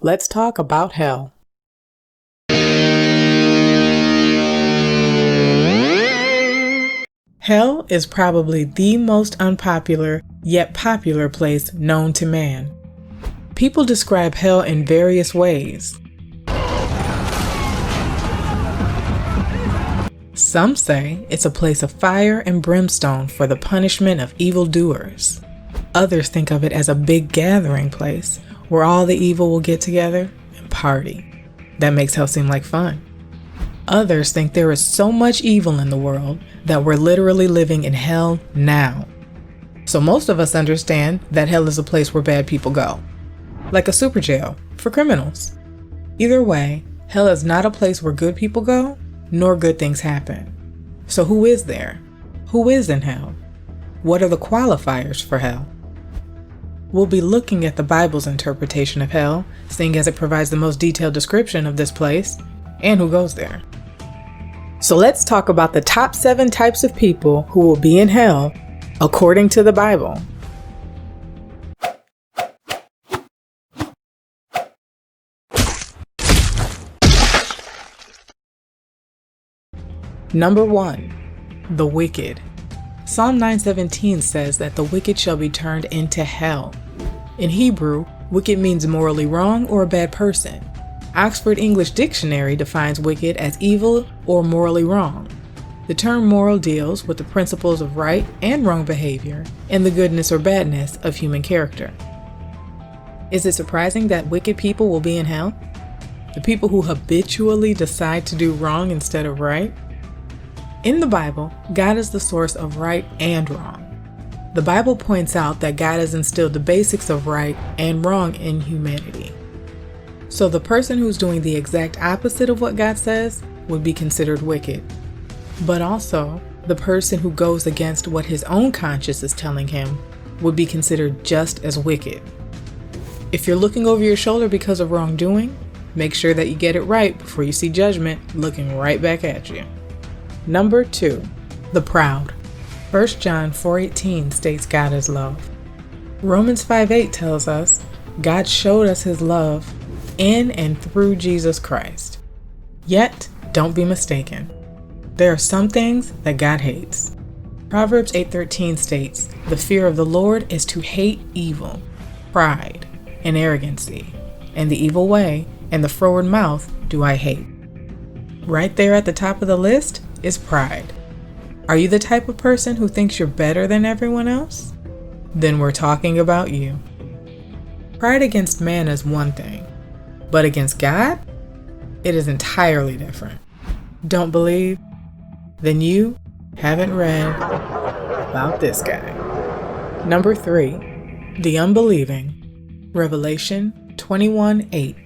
Let's talk about hell. Hell is probably the most unpopular yet popular place known to man. People describe hell in various ways. Some say it's a place of fire and brimstone for the punishment of evildoers. Others think of it as a big gathering place where all the evil will get together and party. That makes hell seem like fun. Others think there is so much evil in the world that we're literally living in hell now. So most of us understand that hell is a place where bad people go, like a super jail for criminals. Either way, hell is not a place where good people go, nor good things happen. So who is there? Who is in hell? What are the qualifiers for hell? We'll be looking at the Bible's interpretation of hell, seeing as it provides the most detailed description of this place and who goes there. So let's talk about the top 7 types of people who will be in hell according to the Bible. Number 1, the wicked. Psalm 9:17 says that the wicked shall be turned into hell. In Hebrew, wicked means morally wrong or a bad person. Oxford English Dictionary defines wicked as evil or morally wrong. The term moral deals with the principles of right and wrong behavior and the goodness or badness of human character. Is it surprising that wicked people will be in hell? The people who habitually decide to do wrong instead of right? In the Bible, God is the source of right and wrong. The Bible points out that God has instilled the basics of right and wrong in humanity. So the person who's doing the exact opposite of what God says would be considered wicked. But also, the person who goes against what his own conscience is telling him would be considered just as wicked. If you're looking over your shoulder because of wrongdoing, make sure that you get it right before you see judgment looking right back at you. Number 2, the proud. 1 John 4:18 states God is love. Romans 5:8 tells us God showed us his love in and through Jesus Christ. Yet, don't be mistaken. There are some things that God hates. Proverbs 8:13 states, "The fear of the Lord is to hate evil, pride, and arrogancy, and the evil way and the froward mouth do I hate." Right there at the top of the list is pride. Are you the type of person who thinks you're better than everyone else? Then we're talking about you. Pride against man is one thing, but against God, it is entirely different. Don't believe? Then you haven't read about this guy. Number 3, the unbelieving. Revelation 21:8.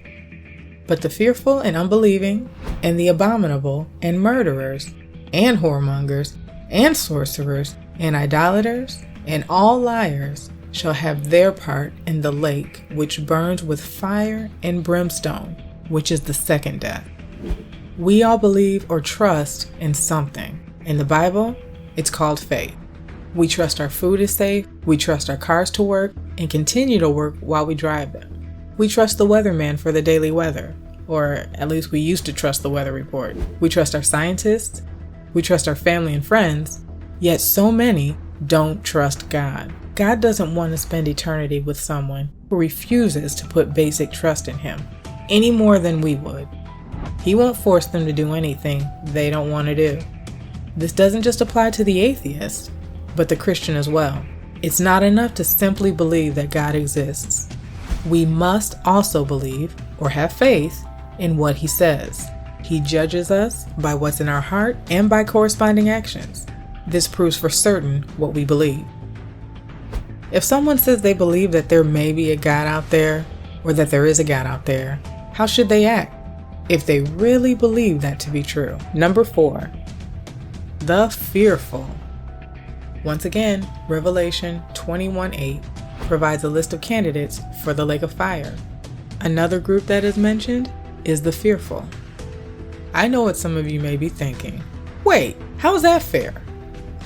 But the fearful and unbelieving, and the abominable, and murderers, and whoremongers, and sorcerers, and idolaters, and all liars shall have their part in the lake which burns with fire and brimstone, which is the second death. We all believe or trust in something. In the Bible, it's called faith. We trust our food is safe, we trust our cars to work, and continue to work while we drive them. We trust the weatherman for the daily weather, or at least we used to trust the weather report. We trust our scientists, we trust our family and friends, yet so many don't trust God. God doesn't want to spend eternity with someone who refuses to put basic trust in him, any more than we would. He won't force them to do anything they don't want to do. This doesn't just apply to the atheist, but the Christian as well. It's not enough to simply believe that God exists. We must also believe or have faith in what he says. He judges us by what's in our heart and by corresponding actions. This proves for certain what we believe. If someone says they believe that there may be a God out there, or that there is a God out there, how should they act if they really believe that to be true? Number 4, the fearful. Once again, Revelation 21:8 provides a list of candidates for the lake of fire. Another group that is mentioned is the fearful. I know what some of you may be thinking. Wait, how is that fair?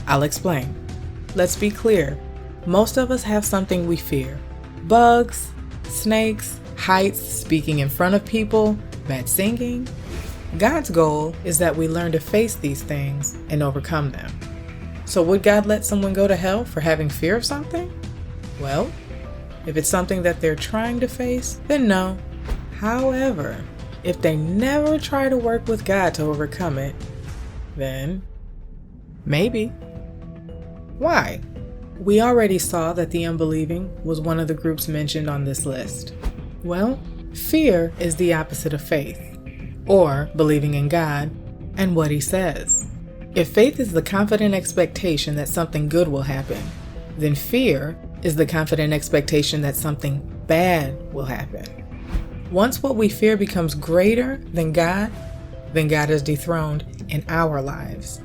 I'll explain. Let's be clear. Most of us have something we fear. Bugs, snakes, heights, speaking in front of people, bad singing. God's goal is that we learn to face these things and overcome them. So would God let someone go to hell for having fear of something? Well, if it's something that they're trying to face, then no. However, if they never try to work with God to overcome it, then maybe. Why? We already saw that the unbelieving was one of the groups mentioned on this list. Well, fear is the opposite of faith, or believing in God and what He says. If faith is the confident expectation that something good will happen, then fear is the confident expectation that something bad will happen. Once what we fear becomes greater than God, then God is dethroned in our lives.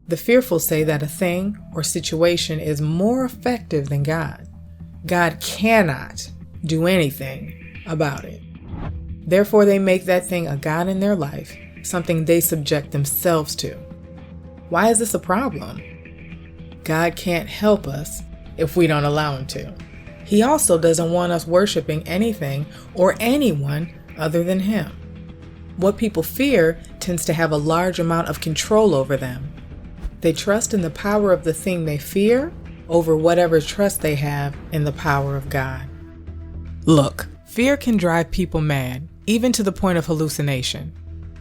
The fearful say that a thing or situation is more effective than God. God cannot do anything about it. Therefore, they make that thing a god in their life, something they subject themselves to. Why is this a problem? God can't help us if we don't allow Him to. He also doesn't want us worshiping anything or anyone other than Him. What people fear tends to have a large amount of control over them. They trust in the power of the thing they fear over whatever trust they have in the power of God. Look, fear can drive people mad, even to the point of hallucination.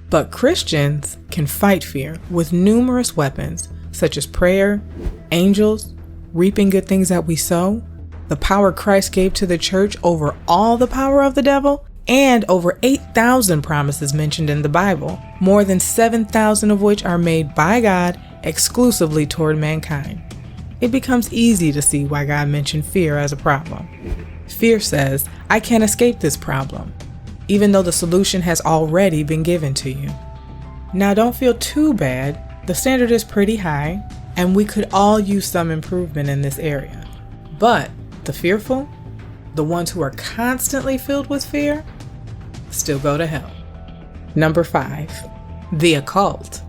But Christians can fight fear with numerous weapons, such as prayer, angels, reaping good things that we sow, the power Christ gave to the church over all the power of the devil, and over 8,000 promises mentioned in the Bible, more than 7,000 of which are made by God exclusively toward mankind. It becomes easy to see why God mentioned fear as a problem. Fear says, I can't escape this problem, even though the solution has already been given to you. Now don't feel too bad, the standard is pretty high, and we could all use some improvement in this area. But the fearful, the ones who are constantly filled with fear, still go to hell. Number 5, the occult.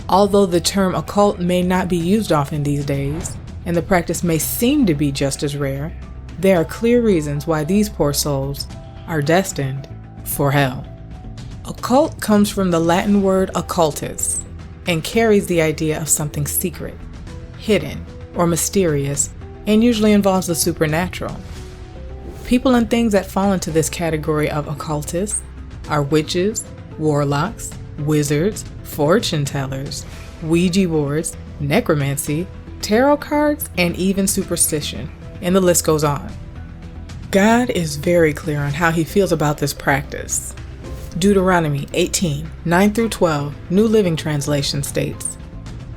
Although the term occult may not be used often these days, and the practice may seem to be just as rare, there are clear reasons why these poor souls are destined for hell. Occult comes from the Latin word occultus and carries the idea of something secret, hidden, or mysterious, and usually involves the supernatural. People and things that fall into this category of occultists are witches, warlocks, wizards, fortune tellers, Ouija boards, necromancy, tarot cards, and even superstition, and the list goes on. God is very clear on how He feels about this practice. Deuteronomy 18, 9 through 12, New Living Translation states,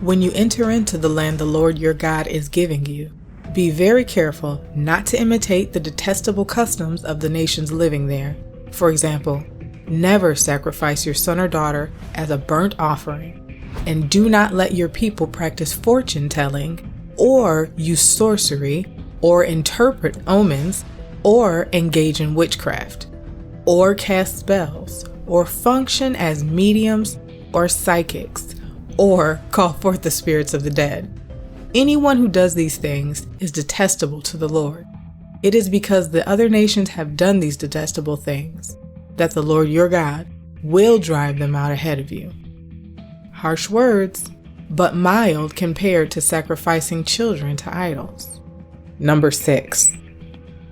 When you enter into the land the Lord your God is giving you, be very careful not to imitate the detestable customs of the nations living there. For example, never sacrifice your son or daughter as a burnt offering, and do not let your people practice fortune telling, or use sorcery, or interpret omens, or engage in witchcraft, or cast spells, or function as mediums or psychics, or call forth the spirits of the dead. Anyone who does these things is detestable to the Lord. It is because the other nations have done these detestable things that the Lord your God will drive them out ahead of you. Harsh words, but mild compared to sacrificing children to idols. Number 6,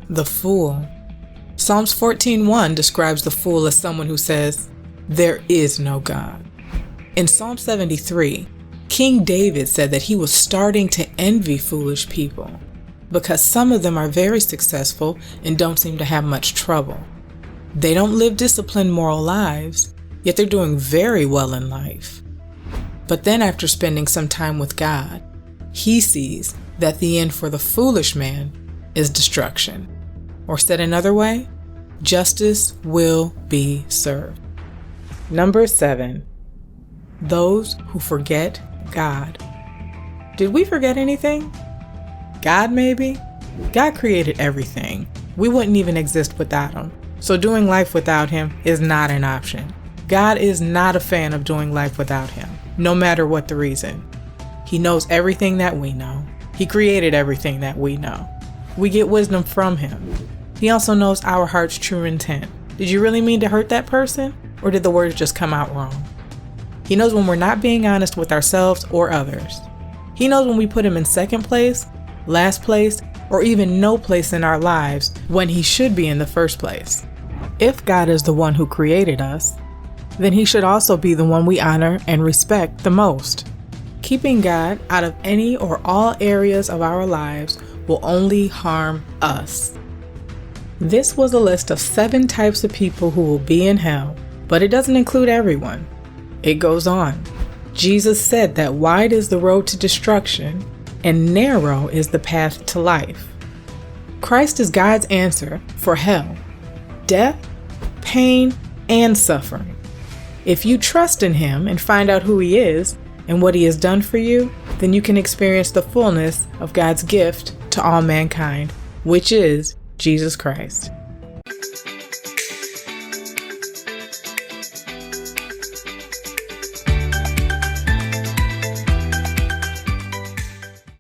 the fool. Psalms 14:1 describes the fool as someone who says, there is no God. In Psalm 73, King David said that he was starting to envy foolish people because some of them are very successful and don't seem to have much trouble. They don't live disciplined moral lives, yet they're doing very well in life. But then after spending some time with God, he sees that the end for the foolish man is destruction. Or said another way, justice will be served. Number 7, those who forget God. Did we forget anything? God, maybe? God created everything. We wouldn't even exist without Him. So doing life without Him is not an option. God is not a fan of doing life without Him, no matter what the reason. He knows everything that we know. He created everything that we know. We get wisdom from Him. He also knows our heart's true intent. Did you really mean to hurt that person? Or did the words just come out wrong? He knows when we're not being honest with ourselves or others. He knows when we put him in second place, last place, or even no place in our lives when he should be in the first place. If God is the one who created us, then he should also be the one we honor and respect the most. Keeping God out of any or all areas of our lives will only harm us. This was a list of 7 types of people who will be in hell, but it doesn't include everyone. It goes on. Jesus said that wide is the road to destruction and narrow is the path to life. Christ is God's answer for hell, death, pain, and suffering. If you trust in him and find out who he is and what he has done for you, then you can experience the fullness of God's gift to all mankind, which is Jesus Christ.